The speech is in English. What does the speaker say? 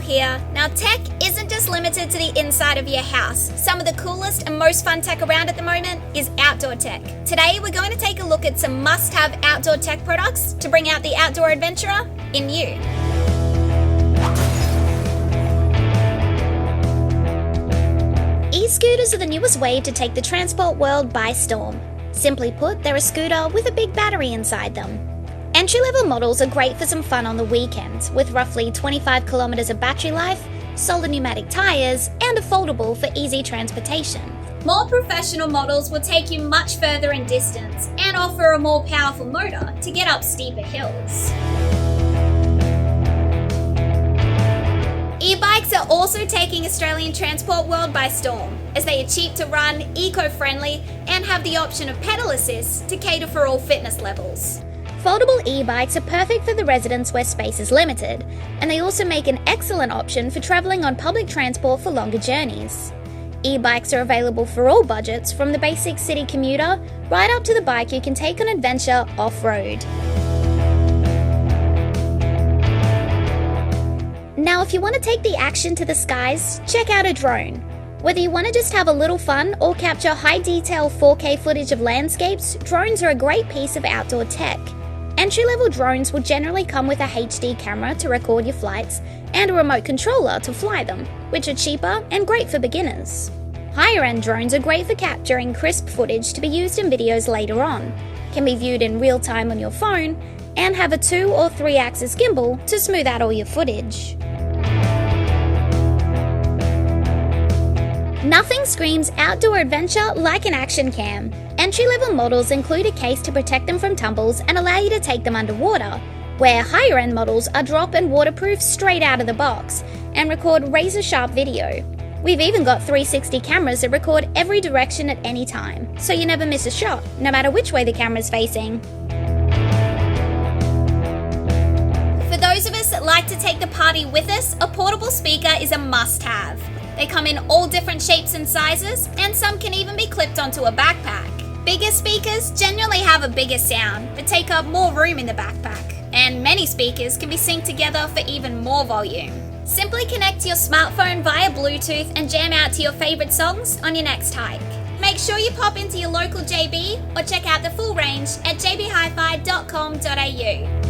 here. Now, tech isn't just limited to the inside of your house. Some of the coolest and most fun tech around at the moment is outdoor tech. Today, we're going to take a look at some must-have outdoor tech products to bring out the outdoor adventurer in you. E-scooters are the newest way to take the transport world by storm. Simply put, they're a scooter with a big battery inside them. Entry-level models are great for some fun on the weekends, with roughly 25 kilometers of battery life, solid pneumatic tires, and a foldable for easy transportation. More professional models will take you much further in distance and offer a more powerful motor to get up steeper hills. E-bikes are also taking Australian transport world by storm, as they are cheap to run, eco-friendly, and have the option of pedal assist to cater for all fitness levels. Foldable e-bikes are perfect for the residents where space is limited, and they also make an excellent option for travelling on public transport for longer journeys. E-bikes are available for all budgets, from the basic city commuter right up to the bike you can take on adventure off-road. Now, if you want to take the action to the skies, check out a drone. Whether you want to just have a little fun or capture high-detail 4K footage of landscapes, drones are a great piece of outdoor tech. Entry-level drones will generally come with a HD camera to record your flights and a remote controller to fly them, which are cheaper and great for beginners. Higher-end drones are great for capturing crisp footage to be used in videos later on, can be viewed in real time on your phone, and have a 2 or 3 axis gimbal to smooth out all your footage. Nothing screams outdoor adventure like an action cam. Entry-level models include a case to protect them from tumbles and allow you to take them underwater, where higher-end models are drop and waterproof straight out of the box and record razor-sharp video. We've even got 360 cameras that record every direction at any time, so you never miss a shot, no matter which way the camera's facing. For those of us that like to take the party with us, a portable speaker is a must-have. They come in all different shapes and sizes, and some can even be clipped onto a backpack. Bigger speakers generally have a bigger sound, but take up more room in the backpack. And many speakers can be synced together for even more volume. Simply connect to your smartphone via Bluetooth and jam out to your favorite songs on your next hike. Make sure you pop into your local JB or check out the full range at jbhifi.com.au.